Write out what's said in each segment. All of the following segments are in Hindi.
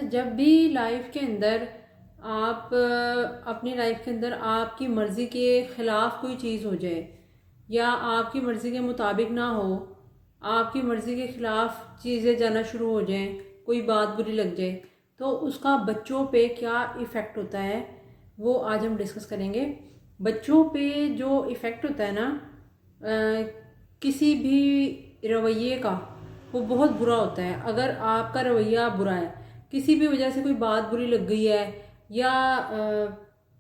जब भी लाइफ के अंदर आप अपनी लाइफ के अंदर आपकी मर्ज़ी के ख़िलाफ़ कोई चीज़ हो जाए या आपकी मर्ज़ी के मुताबिक ना हो, आपकी मर्ज़ी के ख़िलाफ़ चीज़ें जाना शुरू हो जाएं, कोई बात बुरी लग जाए, तो उसका बच्चों पे क्या इफ़ेक्ट होता है वो आज हम डिस्कस करेंगे। बच्चों पे जो इफ़ेक्ट होता है ना, किसी भी रवैये का, वो बहुत बुरा होता है। अगर आपका रवैया बुरा है, किसी भी वजह से कोई बात बुरी लग गई है या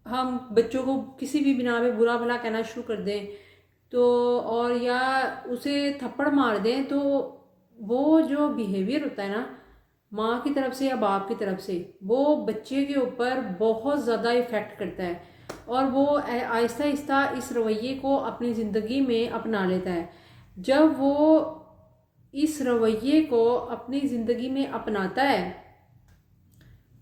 हम बच्चों को किसी भी बिना पे बुरा भला कहना शुरू कर दें तो, और या उसे थप्पड़ मार दें, तो वो जो बिहेवियर होता है ना माँ की तरफ से या बाप की तरफ से, वो बच्चे के ऊपर बहुत ज़्यादा इफ़ेक्ट करता है और वो आहिस्ता आहिस्ता इस रवैये को अपनी ज़िंदगी में अपना लेता है। जब वो इस रवैये को अपनी ज़िंदगी में अपनाता है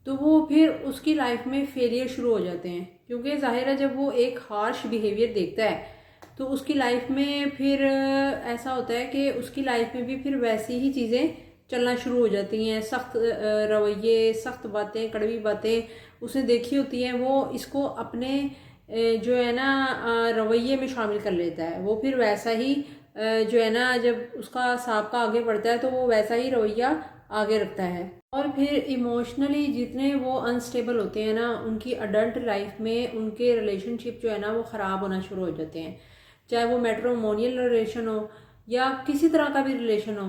तो वो फिर उसकी लाइफ में फेलियर शुरू हो जाते हैं, क्योंकि ज़ाहिर है जब वो एक हार्श बिहेवियर देखता है तो उसकी लाइफ में फिर ऐसा होता है कि उसकी लाइफ में भी फिर वैसी ही चीज़ें चलना शुरू हो जाती हैं। सख्त रवैये, सख्त बातें, कड़वी बातें उसने देखी होती हैं, वो इसको अपने जो है ना रवैये में शामिल कर लेता है। वो फिर वैसा ही जो है ना, जब उसका साबका आगे बढ़ता है तो वो वैसा ही रवैया आगे रखता है। और फिर इमोशनली जितने वो अनस्टेबल होते हैं ना, उनकी अडल्ट लाइफ में उनके रिलेशनशिप जो है ना वो ख़राब होना शुरू हो जाते हैं। चाहे वो मैट्रिमोनियल रिलेशन हो या किसी तरह का भी रिलेशन हो,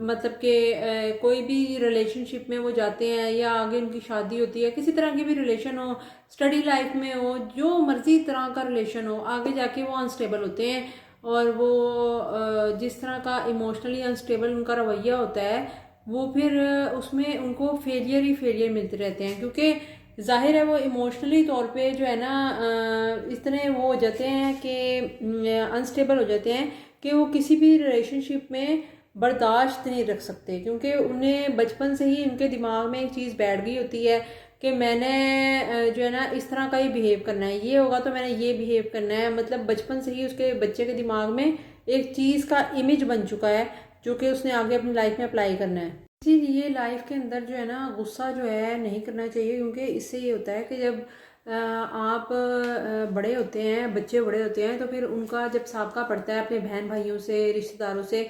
मतलब कि कोई भी रिलेशनशिप में वो जाते हैं या आगे उनकी शादी होती है, किसी तरह की भी रिलेशन हो, स्टडी लाइफ में हो, जो मर्जी तरह का रिलेशन हो, आगे जाके वो अनस्टेबल होते हैं। और वो जिस तरह का इमोशनली अनस्टेबल उनका रवैया होता है, वो फिर उसमें उनको फेलियर ही फेलियर मिलते रहते हैं, क्योंकि जाहिर है वो इमोशनली तौर पे जो है ना इतने वो हो जाते हैं कि अनस्टेबल हो जाते हैं कि वो किसी भी रिलेशनशिप में बर्दाश्त नहीं रख सकते, क्योंकि उन्हें बचपन से ही उनके दिमाग में एक चीज़ बैठ गई होती है कि मैंने जो है ना इस तरह का ही बिहेव करना है, ये होगा तो मैंने ये बिहेव करना है। मतलब बचपन से ही उसके बच्चे के दिमाग में एक चीज़ का इमेज बन चुका है जो कि उसने आगे अपनी लाइफ में अप्लाई करना है। इसीलिए लाइफ के अंदर जो है ना गुस्सा जो है नहीं करना चाहिए, क्योंकि इससे ये होता है कि जब आप बड़े होते हैं, बच्चे बड़े होते हैं, तो फिर उनका जब साबका पड़ता है अपने बहन भाइयों से, रिश्तेदारों से,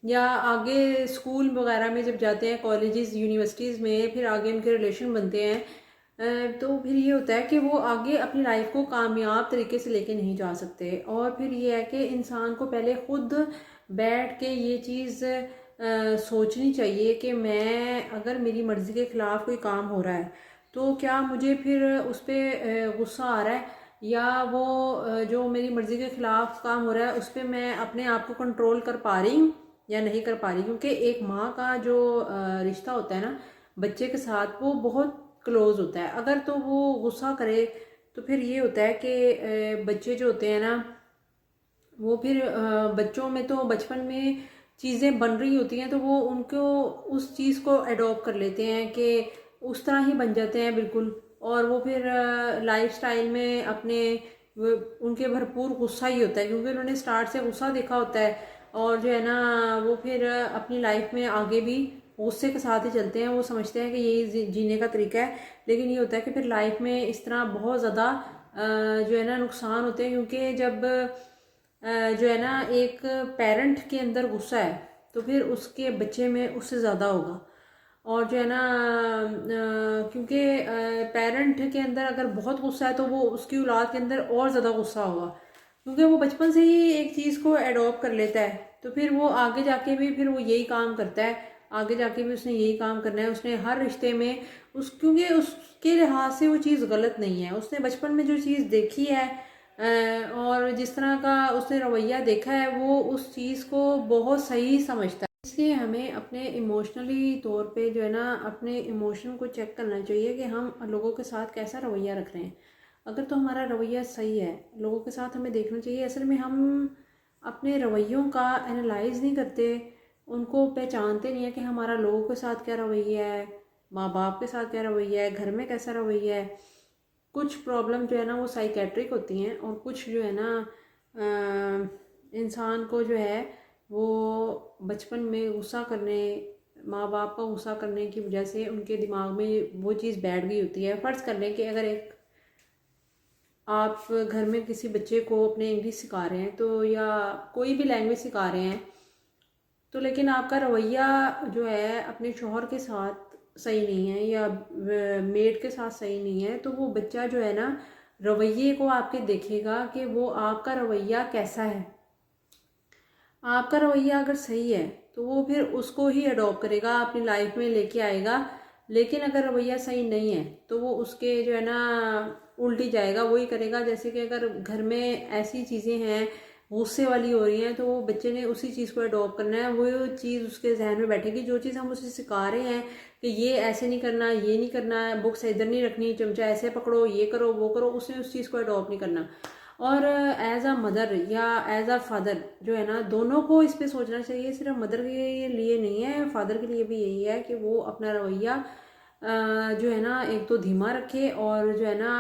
या आगे स्कूल वगैरह में जब जाते हैं, कॉलेजेस यूनिवर्सिटीज़ में, फिर आगे उनके रिलेशन बनते हैं, तो फिर ये होता है कि वो आगे अपनी लाइफ को कामयाब तरीके से लेके नहीं जा सकते। और फिर ये है कि इंसान को पहले खुद बैठ के ये चीज़ सोचनी चाहिए कि मैं, अगर मेरी मर्ज़ी के ख़िलाफ़ कोई काम हो रहा है तो क्या मुझे फिर उस पर गुस्सा आ रहा है, या वो जो मेरी मर्ज़ी के ख़िलाफ़ काम हो रहा है उस पर मैं अपने आप को कंट्रोल कर पा रही हूँ या नहीं कर पा रही। क्योंकि एक माँ का जो रिश्ता होता है ना बच्चे के साथ, वो बहुत क्लोज होता है। अगर तो वो गुस्सा करे तो फिर ये होता है कि बच्चे जो होते हैं ना, वो फिर बच्चों में तो बचपन में चीज़ें बन रही होती हैं तो वो उनको उस चीज़ को अडॉप्ट कर लेते हैं कि उस तरह ही बन जाते हैं बिल्कुल। और वो फिर लाइफ स्टाइल में अपने उनके भरपूर गुस्सा ही होता है, क्योंकि उन्होंने स्टार्ट से गुस्सा देखा होता है। और जो है ना वो फिर अपनी लाइफ में आगे भी गुस्से के साथ ही चलते हैं। वो समझते हैं कि यही जीने का तरीका है, लेकिन ये होता है कि फिर लाइफ में इस तरह बहुत ज़्यादा जो है ना नुकसान होते हैं। क्योंकि जब जो है ना एक पेरेंट के अंदर गुस्सा है तो फिर उसके बच्चे में उससे ज़्यादा होगा। और जो है ना क्योंकि पेरेंट के अंदर अगर बहुत गुस्सा है तो वो उसकी औलाद के अंदर और ज़्यादा गुस्सा होगा, क्योंकि वो बचपन से ही एक चीज़ को एडॉप्ट कर लेता है। तो फिर वो आगे जाके भी फिर वो यही काम करता है, आगे जाके भी उसने यही काम करना है। उसने हर रिश्ते में क्योंकि उसके लिहाज से वो चीज़ गलत नहीं है, उसने बचपन में जो चीज़ देखी है और जिस तरह का उसने रवैया देखा है, वो उस चीज़ को बहुत सही समझता है। इसलिए हमें अपने इमोशनली तौर पे जो है ना अपने इमोशन को चेक करना चाहिए कि हम लोगों के साथ कैसा रवैया रख रहे हैं। अगर तो हमारा रवैया सही है, लोगों के साथ हमें देखना चाहिए। असल में हम अपने रवैयों का एनालाइज नहीं करते, उनको पहचानते नहीं है कि हमारा लोगों के साथ क्या रवैया है, माँ बाप के साथ क्या रवैया है, घर में कैसा रवैया है। कुछ प्रॉब्लम जो है ना वो साइकेट्रिक होती हैं, और कुछ जो है ना इंसान को जो है वो बचपन में गुस्सा करने माँ बाप का गुस्सा करने की वजह से उनके दिमाग में वो चीज़ बैठ गई होती है। फ़र्ज़ कर लें कि अगर एक आप घर में किसी बच्चे को अपने इंग्लिश सिखा रहे हैं तो, या कोई भी लैंग्वेज सिखा रहे हैं तो, लेकिन आपका रवैया जो है अपने शौहर के साथ सही नहीं है या मेड के साथ सही नहीं है, तो वो बच्चा जो है ना रवैये को आपके देखेगा कि वो आपका रवैया कैसा है। आपका रवैया अगर सही है तो वो फिर उसको ही अडॉप्ट करेगा, अपनी लाइफ में लेके आएगा। लेकिन अगर रवैया सही नहीं है तो वो उसके जो है ना उल्टी जाएगा, वही करेगा। जैसे कि अगर घर में ऐसी चीज़ें हैं गुस्से वाली हो रही हैं तो वो बच्चे ने उसी चीज़ को अडॉप्ट करना है, वो चीज़ उसके जहन में बैठेगी। जो चीज़ हम उसे सिखा रहे हैं कि ये ऐसे नहीं करना, ये नहीं करना है, बुक्स इधर नहीं रखनी, चमचा ऐसे पकड़ो, ये करो वो करो, उसने उस चीज़ को अडॉप्ट नहीं करना। और एज अ मदर या एज अ फादर जो है ना, दोनों को इस पे सोचना चाहिए। सिर्फ मदर के लिए नहीं है, फादर के लिए भी यही है कि वो अपना रवैया जो है ना एक तो धीमा रखे, और जो है ना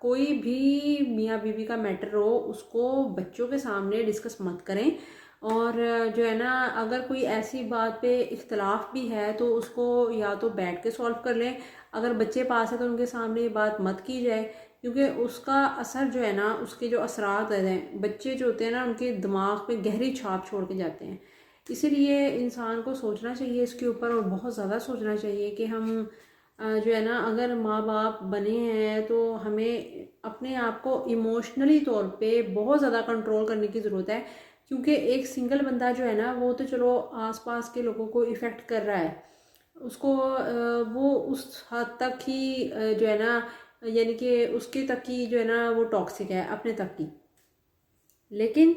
कोई भी मियाँ बीवी का मैटर हो उसको बच्चों के सामने डिस्कस मत करें। और जो है ना अगर कोई ऐसी बात पे इख्तलाफ भी है तो उसको या तो बैठ के सॉल्व कर लें। अगर बच्चे पास है तो उनके सामने ये बात मत की जाए, क्योंकि उसका असर जो है ना, उसके जो असरात हैं, बच्चे जो होते हैं ना उनके दिमाग पे गहरी छाप छोड़ के जाते हैं। इसीलिए इंसान को सोचना चाहिए इसके ऊपर, और बहुत ज़्यादा सोचना चाहिए कि हम जो है ना अगर माँ बाप बने हैं तो हमें अपने आप को इमोशनली तौर पे बहुत ज़्यादा कंट्रोल करने की ज़रूरत है। क्योंकि एक सिंगल बंदा जो है ना वो तो चलो आसपास के लोगों को इफ़ेक्ट कर रहा है, उसको वो उस हद तक ही जो है ना, यानी कि उसके तक ही जो है ना वो टॉक्सिक है, अपने तक की। लेकिन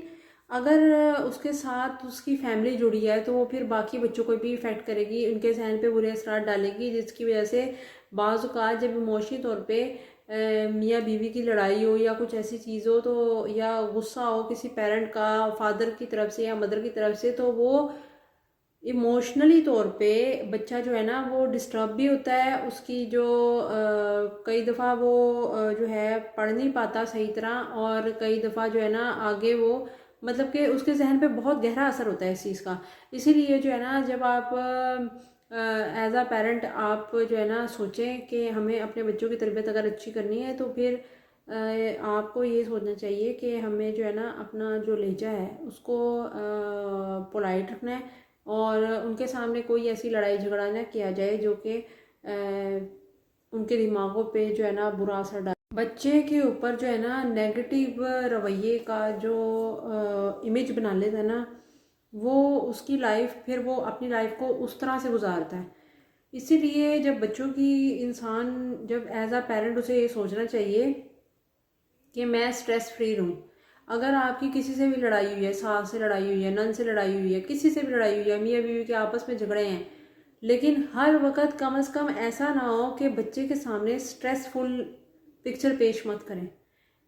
अगर उसके साथ उसकी फैमिली जुड़ी है तो वो फिर बाकी बच्चों को भी इफ़ेक्ट करेगी, उनके जहन पे बुरे असरात डालेगी, जिसकी वजह से बाज़ औक़ात जब इमोशनली तौर पे मियाँ बीवी की लड़ाई हो या कुछ ऐसी चीज़ हो तो, या गुस्सा हो किसी पेरेंट का, फादर की तरफ से या मदर की तरफ से, तो वो इमोशनली तौर पे बच्चा जो है ना वो डिस्टर्ब भी होता है। उसकी जो कई दफ़ा वो जो है पढ़ नहीं पाता सही तरह, और कई दफ़ा जो है ना आगे वो मतलब कि उसके जहन पे बहुत गहरा असर होता है इस चीज़ का। इसीलिए जो है ना जब आप एज अ पेरेंट आप जो है ना सोचें कि हमें अपने बच्चों की तरबियत अगर अच्छी करनी है तो फिर आपको ये सोचना चाहिए कि हमें जो है ना अपना जो लहजा है उसको पोलाइट रखना है, और उनके सामने कोई ऐसी लड़ाई झगड़ा ना किया जाए जो कि उनके दिमागों पे जो है ना बुरा असर डाले। बच्चे के ऊपर जो है ना नेगेटिव रवैये का जो इमेज बना लेता है ना, वो उसकी लाइफ, फिर वो अपनी लाइफ को उस तरह से गुजारता है। इसीलिए जब बच्चों की इंसान जब एज अ पेरेंट उसे ये सोचना चाहिए कि मैं स्ट्रेस फ्री रहूँ। अगर आपकी किसी से भी लड़ाई हुई है, सास से लड़ाई हुई है, नंद से लड़ाई हुई है, किसी से भी लड़ाई हुई है, मियाँ बीवी के आपस में झगड़े हैं, लेकिन हर वक्त कम से कम ऐसा ना हो कि बच्चे के सामने स्ट्रेसफुल पिक्चर पेश मत करें।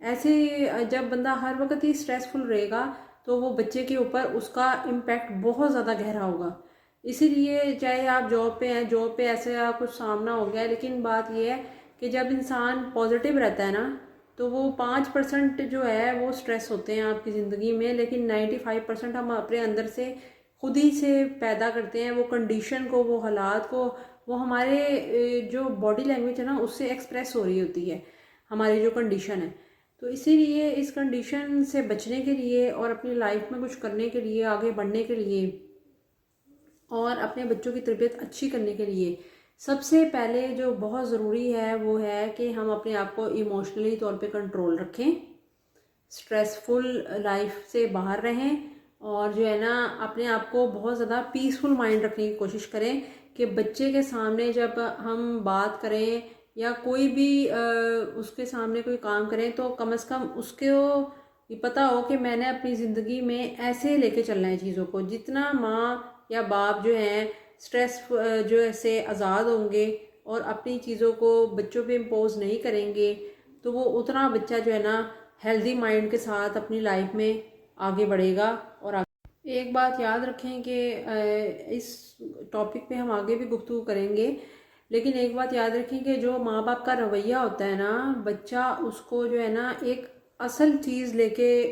ऐसे जब बंदा हर वक्त ही स्ट्रेसफुल रहेगा तो वो बच्चे के ऊपर उसका इम्पैक्ट बहुत ज़्यादा गहरा होगा। इसीलिए चाहे आप जॉब पे हैं, जॉब पे ऐसा कुछ सामना हो गया, लेकिन बात यह है कि जब इंसान पॉजिटिव रहता है ना तो वो 5% जो है वो स्ट्रेस होते हैं आपकी ज़िंदगी में, लेकिन 95% हम अपने अंदर से खुद ही से पैदा करते हैं। वो कंडीशन को, वो हालात को, वो हमारे जो बॉडी लैंग्वेज है ना उससे एक्सप्रेस हो रही होती है हमारी जो कंडीशन है। तो इसीलिए इस कंडीशन से बचने के लिए और अपनी लाइफ में कुछ करने के लिए, आगे बढ़ने के लिए और अपने बच्चों की तरबियत अच्छी करने के लिए सबसे पहले जो बहुत ज़रूरी है वो है कि हम अपने आप को इमोशनली तौर पे कंट्रोल रखें, स्ट्रेसफुल लाइफ से बाहर रहें, और जो है ना अपने आप को बहुत ज़्यादा पीसफुल माइंड रखने की कोशिश करें कि बच्चे के सामने जब हम बात करें या कोई भी उसके सामने कोई काम करें तो कम से कम उसको ये पता हो कि मैंने अपनी ज़िंदगी में ऐसे लेके चलना है चीज़ों को। जितना माँ या बाप जो हैं स्ट्रेस जो से आज़ाद होंगे और अपनी चीज़ों को बच्चों पे इम्पोज नहीं करेंगे तो वो उतना बच्चा जो है ना हेल्दी माइंड के साथ अपनी लाइफ में आगे बढ़ेगा। और एक बात याद रखें कि इस टॉपिक पे हम आगे भी गुफ्तगू करेंगे, लेकिन एक बात याद रखें कि जो माँ बाप का रवैया होता है ना, बच्चा उसको जो है ना एक असल चीज़ लेके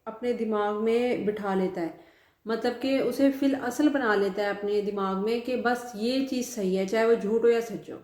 अपने दिमाग में बिठा लेता है। मतलब कि उसे फिल असल बना लेता है अपने दिमाग में कि बस ये चीज़ सही है, चाहे वो झूठ हो या सच हो।